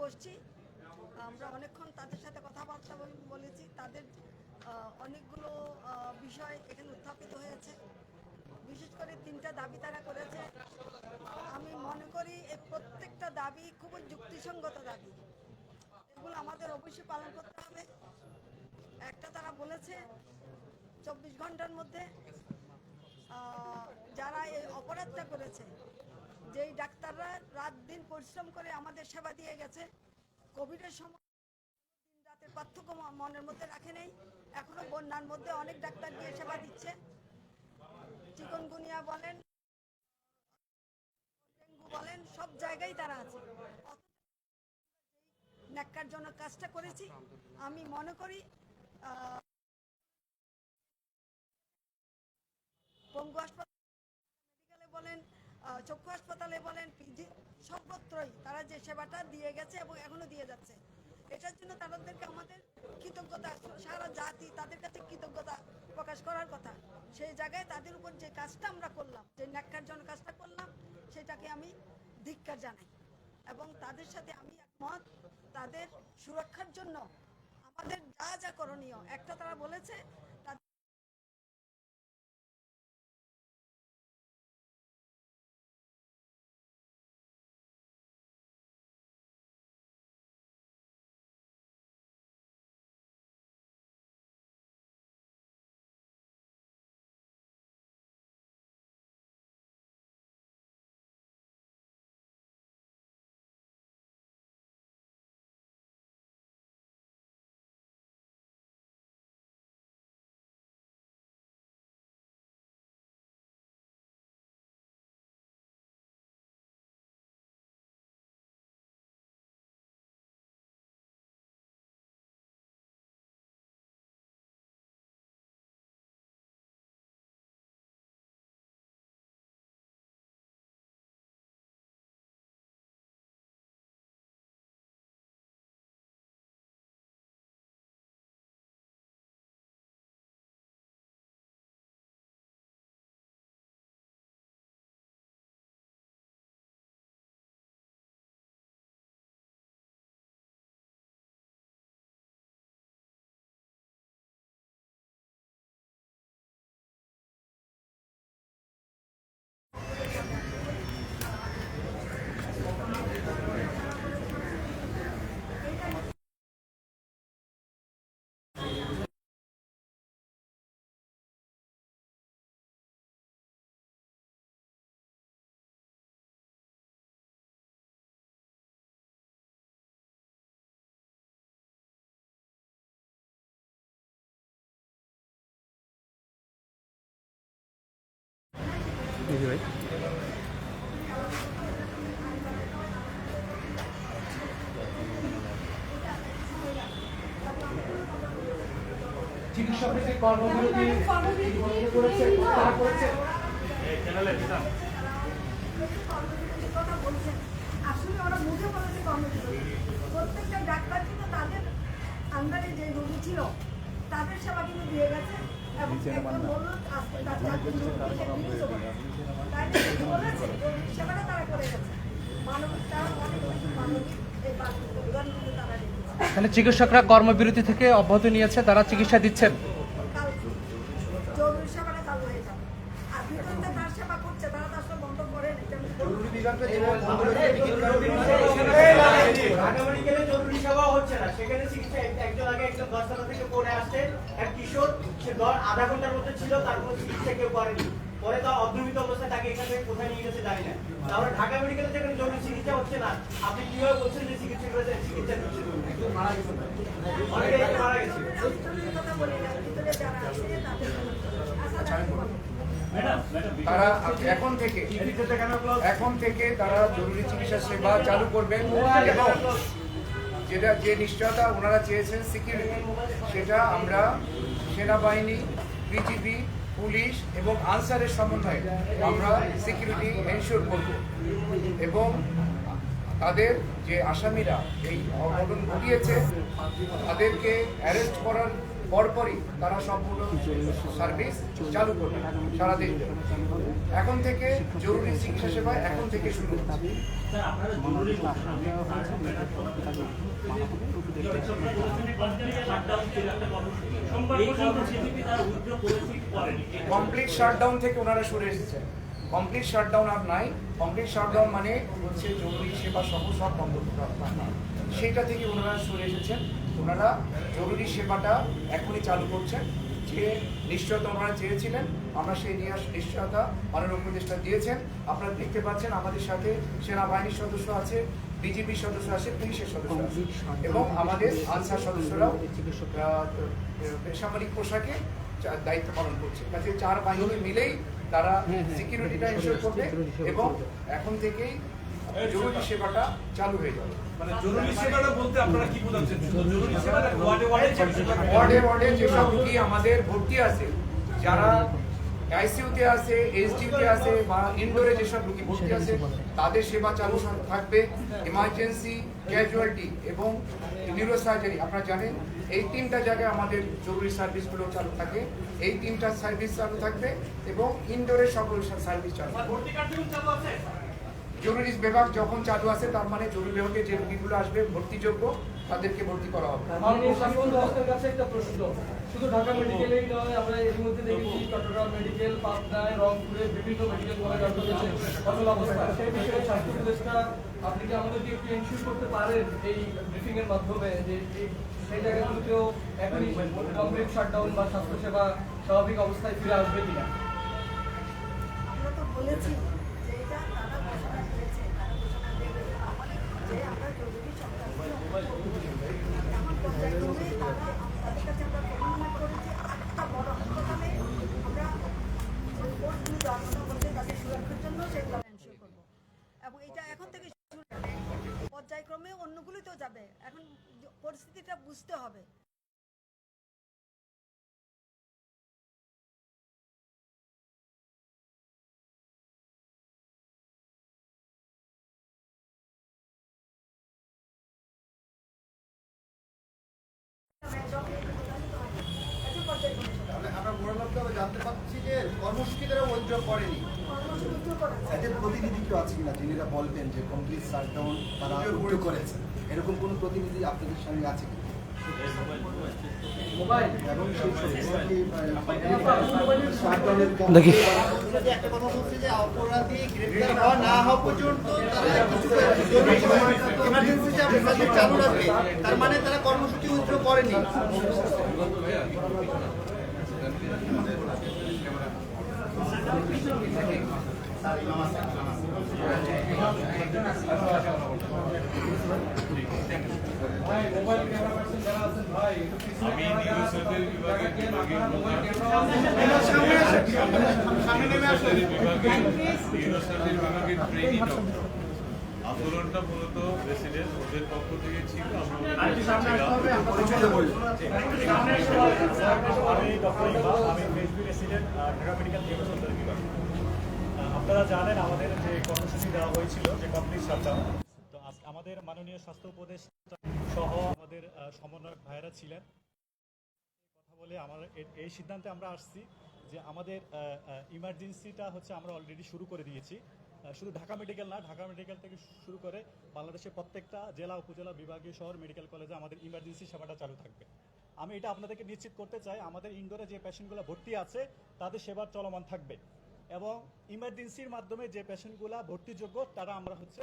বসছি, আমরা অনেকক্ষণ তাদের সাথে কথাবার্তা বলেছি। তাদের অনেকগুলো বিষয় এখানে উত্থাপিত হয়েছে। বিশেষ করে 3টা দাবি তারা করেছে। আমি মনে করি এই প্রত্যেকটা দাবি খুবই যুক্তিসঙ্গত দাবি, এগুলো আমাদের অবশ্যই পালন করতে হবে। একটা তারা বলেছে 24 ঘন্টার মধ্যে যারা এই অপরাধটা করেছে, যেই ডাক্তাররা রাত দিন পরিশ্রম করে আমাদের সেবা দিয়ে গেছে, কোভিডের সময় দিন রাতের পার্থক্য মনের মধ্যে রাখে নেই, এখনো বন্যার মধ্যে অনেক ডাক্তার গিয়ে সেবা দিচ্ছে। চিকনগুনিয়া বলেন, ডেঙ্গু বলেন, সব জায়গায় তারা আছে। ন্যাক্কারজনক কাজটা করেছি আমি মনে করি পঙ্গু হাসপাতাল, মেডিকেলে বলেন, চক্ষু হাসপাতালে বলেন, পিজি, সর্বত্রই তারা যে সেবাটা দিয়ে গেছে এবং এখনো দিয়ে যাচ্ছে। এটার জন্য তাদেরকে আমাদের কৃতজ্ঞতা, সারা জাতি তাদের কাছে কৃতজ্ঞতা প্রকাশ করার কথা। সেই জায়গায় তাদের উপর যে কাজটা আমরা করলাম, যে ন্যাক্কারজনক কাজটা করলাম, সেটাকে আমি ধিক্কার জানাই এবং তাদের সাথে আমি একমত। তাদের সুরক্ষার জন্য আমাদের যা যা করণীয়, একটা তারা বলেছে চিকিৎসকদের কর্মবিরতি করেছে, তারা করেছে। কথা বলছেন, আসলে ওরা মুখে বলেছে কর্মবিরতি। প্রত্যেকটা ডাক্তার কিন্তু তাদের আন্ডারে যে রোগী ছিল তাদের সেবা কিন্তু দিয়ে গেছে এবং একজন বলল আজকে বলেছে সেবাটা তারা করে গেছে। মানবিক, তারা অনেক মানবিক এই উদাহরণগুলো তারা রেখেছে। এখানে চিকিৎসকরা কর্মবিরতি থেকে অব্যাহতি নিয়েছে, তারা চিকিৎসা দিচ্ছেন। জরুরি সেবাটা চালু হয়ে যাবে। আর ভিতরে তার সেবা করছে, তারা তো আসলে বন্ধ করে জরুরি সেবা হচ্ছে না। সেখানে চিকিৎসা একজন আগে একজন 10 টাকা থেকে পড়ে আসছে, এক কিশোর, সে আধা ঘন্টার মধ্যে ছিল, তারপর চিকিৎসা কেউ করেনি। পরে তো অদ্রুমিত অবস্থায় তাকে এখান থেকে কোথায় নিয়ে গেছে জানি না। তাহলে ঢাকা মেডিকেলে যেখানে জরুরি চিকিৎসা হচ্ছে না, আপনি কিভাবে বলছেন যে চিকিৎসা করেছে, চিকিৎসা দিচ্ছে? মারা গেছে, অনেকে মারা গেছে। তারা এখন থেকে তারা জরুরি চিকিৎসা সেবা চালু করবেন এবং যেটা যে নিশ্চয়তা ওনারা চেয়েছেন সিকিউরিটি, সেটা আমরা সেনাবাহিনী, বিজিবি, পুলিশ এবং আনসারের সমন্বয়ে আমরা সিকিউরিটি এনশিওর করব এবং তাদের যে আসামিরা এই অঘটন ঘটিয়েছে তাদেরকে অ্যারেস্ট করার পরপরই তারা সম্পূর্ণ সার্ভিস চালু করবে সারা দেশ। এখন থেকে জরুরি চিকিৎসা সেবা এখন থেকে শুরু হচ্ছে। কমপ্লিট শাটডাউন থেকে ওনারা সরে এসেছেন। কমপ্লিট শাটডাউন আর নাই। কমপ্লিট শাটডাউন মানে হচ্ছে জরুরি সেবা সহ সব বন্ধ করা, সেইটা থেকে ওনারা সরে এসেছেন। ওনারা জরুরি সেবাটা এখনই চালু করছেন। যে নিশ্চয়তা ওনারা চেয়েছিলেন, আমরা সেই নিশ্চয়তা মাননীয় উপদেষ্টা দিয়েছেন। আপনারা দেখতে পাচ্ছেন আমাদের সাথে সেনাবাহিনীর সদস্য আছে, বিজিবির সদস্য আছে, পুলিশের সদস্য আছে এবং আমাদের আনসার সদস্যরাও বেসামরিক পোশাকে দায়িত্ব পালন করছে। কাজে 4 বাহিনী মিলেই তারা সিকিউরিটিটা এনশিওর করবে এবং এখন থেকেই জরুরি সেবাটা চালু হয়ে যাবে। মানে জরুরি সেবাটা বলতে আপনারা কি বোঝাচ্ছেন? জরুরি সেবাটা ওয়ার্ডে ওয়ার্ডে যেসব রোগী আমাদের ভর্তি আছে, যারা আইসিইউতে আছে, এইচডিইউতে আছে বা ইনডোরে যেসব রোগী ভর্তি আছে, তাদের সেবা চালু থাকবে। ইমার্জেন্সি, ক্যাজুয়ালিটি এবং নিউরোসার্জারি, আপনারা জানেন এই 3টা জায়গায় আমাদের জরুরি সার্ভিসগুলো চালু থাকে। এই 3টা সার্ভিস চালু থাকবে এবং ইনডোরে সকল সার্ভিস চালু থাকবে। জরুরি বিভাগ যখন চালু আছে তার মানে জরুরি বিভাগে যে রোগীগুলো আসবে ভর্তিযোগ্য তাদেরকে ভর্তি করা হবে। একটা প্রশ্ন, শুধু ঢাকা মেডিকেলেই নয়, আমরা এর মধ্যে দেখেছি চট্টগ্রাম মেডিকেল, পাবনায়, রংপুরে বিভিন্ন মেডিকেল কলেজ অচল অবস্থা। সেই বিষয়ে স্বাস্থ্য উপদেষ্টা আপনি কি আমাদেরকে একটু এনশিওর করতে পারেন এই ব্রিফিং এর মাধ্যমে যে সেই জায়গাগুলোতেও এখনই কমপ্লিট শাটডাউন বা স্বাস্থ্যসেবা স্বাভাবিক অবস্থায় ফিরে আসবে কিনা? আমরা তো বলেছি যে এটা তারা ঘোষণা দিয়েছে, তারা ঘোষণা দেবে যে আমরা জরুরি এমন পর্যায়ক্রমে তাদের কাছে আমরা অনুমান করি যে 8টা বড় হাসপাতালে আমরা কোর্সগুলো দেওয়ার কথা বলছে তাদের সুরক্ষার জন্য সেগুলো এনশিওর করবো এবং এটা এখন থেকে পর্যায়ক্রমে অন্যগুলোতেও যাবে। এখন পরিস্থিতিটা বুঝতে হবে। আমরা মোড়ালভাবে জানতে পারছি যে কর্মসূচি তারা উইথড্র করেনি। এদের প্রতিনিধি কেউ আছে কিনা যিনি বলবেন যে কমপ্লিট শাটডাউন তারা উইথড্র করেছে, এরকম কোনো প্রতিনিধি আপনাদের সঙ্গে আছে কি? এবং দেখি একটা কথা বলছে যে অপরাধী গ্রেফতার হওয়া না হওয়া পর্যন্ত তারা ইমার্জেন্সিতে আপনাদের চালু রাখবে, তার মানে তারা কর্মসূচি উইথড্র করেনি। মোবাইল ক্যামেরা পার্সন যারা আছেন ভাই, আমি নিউরোসার্জারি বিভাগের ট্রেনিং ডক্টর। আন্দোলনটা মূলত প্রেসিডেন্ট ওদের পক্ষ থেকে ছিল। আমি ডক্টর ইকবাল, আমি Facebook president Dhaka medical neurosurgery বিভাগ। আপনারা জানেন আমাদের যে কর্মসূচি দেওয়া হয়েছিল যে কমপ্লিট শাটডাউন, তো আমাদের মাননীয় স্বাস্থ্য উপদেষ্টা সহ আমাদের সমন্বয়ক ভাইয়েরা ছিলেন। কথা বলে আমার এই সিদ্ধান্তে আমরা আসছি যে আমাদের ইমার্জেন্সিটা হচ্ছে আমরা অলরেডি শুরু করে দিয়েছি। শুধু ঢাকা মেডিকেল না, ঢাকা মেডিকেল থেকে শুরু করে বাংলাদেশের প্রত্যেকটা জেলা, উপজেলা, বিভাগীয় শহর মেডিকেল কলেজে আমাদের ইমার্জেন্সি সেবাটা চালু থাকবে। আমি এটা আপনাদেরকে নিশ্চিত করতে চাই, আমাদের ইনডোরে যে পেশেন্টগুলো ভর্তি আছে তাদের সেবা চলমান থাকবে এবং ইমার্জেন্সির মাধ্যমে যে পেশেন্টগুলো ভর্তিযোগ্য তারা আমরা হচ্ছে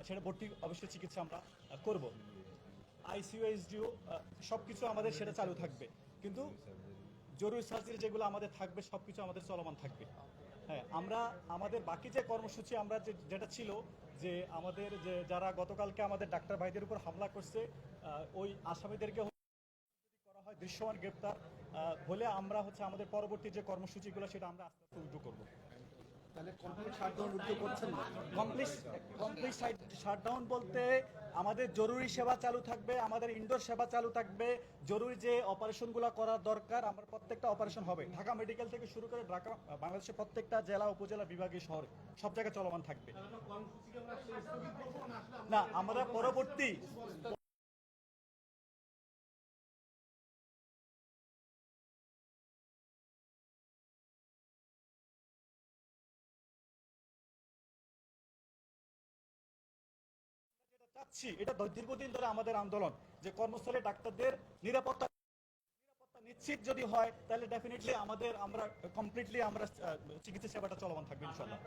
সেটা ভর্তি অবশ্যই চিকিৎসা আমরা করব। আইসিইউ, এইচডিইউ সব কিছু আমাদের সেটা চালু থাকবে, কিন্তু জরুরি সার্জারি যেগুলো আমাদের থাকবে সব কিছু আমাদের চলমান থাকবে। হ্যাঁ, আমরা আমাদের বাকি যে কর্মসূচি আমরা যেটা ছিল যে আমাদের যে যারা গতকালকে আমাদের ডাক্তার ভাইদের উপর হামলা করছে ওই আসামিদেরকে করা হয় দৃশ্যমান গ্রেপ্তার হলে আমরা হচ্ছে আমাদের পরবর্তী যে কর্মসূচিগুলো সেটা আমরা আস্তে আস্তে উদ্যোগ করবো। তাহলে কমপ্লিট শাটডাউন উদ্যোগ করছেন না? কমপ্লিট শাটডাউন বলতে আমাদের জরুরি সেবা চালু থাকবে, আমাদের ইনডোর সেবা চালু থাকবে, জরুরি যে অপারেশনগুলো করার দরকার আমরা প্রত্যেকটা অপারেশন হবে। ঢাকা মেডিকেল থেকে শুরু করে ঢাকা বাংলাদেশের প্রত্যেকটা জেলা, উপজেলা, বিভাগীয় শহরে সব জায়গায় চলমান থাকবে। না, আমরা পরবর্তী চাচ্ছি, এটা দীর্ঘদিন ধরে আমাদের আন্দোলন, যে কর্মস্থলে ডাক্তারদের নিরাপত্তা নিশ্চিত যদি হয় তাহলে ডেফিনেটলি আমরা কমপ্লিটলি আমরা চিকিৎসা সেবাটা চলমান থাকবে ইনশাআল্লাহ।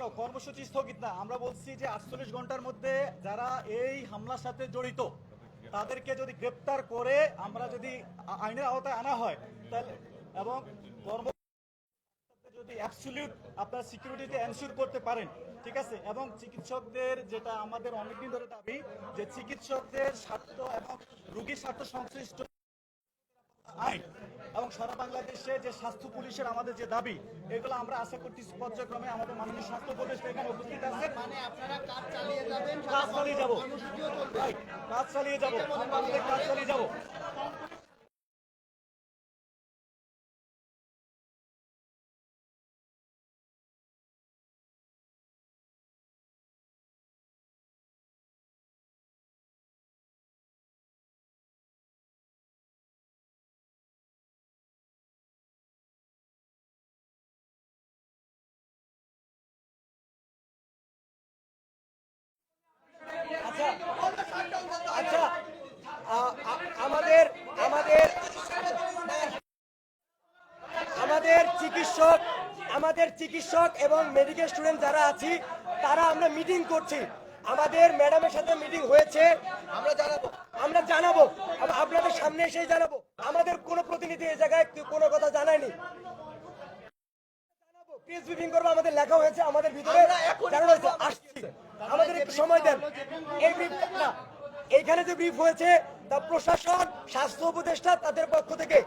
নো কর্মসূচি স্থগিত না, আমরা বলছি যে 48 ঘন্টার মধ্যে যারা এই হামলার সাথে জড়িত তাদেরকে যদি গ্রেপ্তার করে আমরা যদি আইনের আওতায় আনা হয় তাহলে, এবং কর্ম যদি অ্যাবসলিউট আপনার সিকিউরিটিতে এনশিওর করতে পারেন, ঠিক আছে, এবং চিকিৎসকদের যেটা আমাদের অনেকদিন ধরে দাবি যে চিকিৎসকদের স্বার্থ এবং রোগীর স্বার্থ সংশ্লিষ্ট আইন এবং সারা বাংলাদেশে যে স্বাস্থ্য পুলিশের আমাদের যে দাবি, এগুলো আমরা আশা করছি পর্যায়ক্রমে আমাদের মাননীয় স্বাস্থ্য উপদেষ্টা এখানে উপস্থিত আছে, মানে আপনারা কাজ চালিয়ে যাবেন, কাজ চালিয়ে যাবো, কর্মসূচিও চলবে। Right, কাজ চালিয়ে যাবো, আমাদের কাজ চালিয়ে যাবো। আচ্ছা আচ্ছা আমাদের আমাদের আমাদের চিকিৎসক এবং মেডিকেল স্টুডেন্ট যারা আছি তারা আমরা মিটিং করছি, আমাদের ম্যাডামের সাথে মিটিং হয়েছে, আমরা জানাবো আপনাদের সামনে এসেই জানাবো। আমাদের কোনো প্রতিনিধি এই জায়গায় কোনো কথা জানায়নি, প্রেস ব্রিফিং করবো, আমাদের লেখা হয়েছে, আমাদের ভিতরে জানানো হয়েছে, আসছি, আমাদের একটু সময় দেন। এই ব্রিফ না, এইখানে যে ব্রিফ হয়েছে তা প্রশাসন, স্বাস্থ্য উপদেষ্টা তাদের পক্ষ থেকে,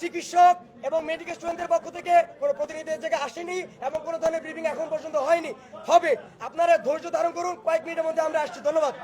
চিকিৎসক এবং মেডিকেল স্টুডেন্টদের পক্ষ থেকে কোনো প্রতিনিধি এই জায়গায় আসেনি এবং কোনো ধরনের ব্রিফিং এখন পর্যন্ত হয়নি, হবে। আপনারা ধৈর্য ধারণ করুন, কয়েক মিনিটের মধ্যে আমরা আসছি। ধন্যবাদ।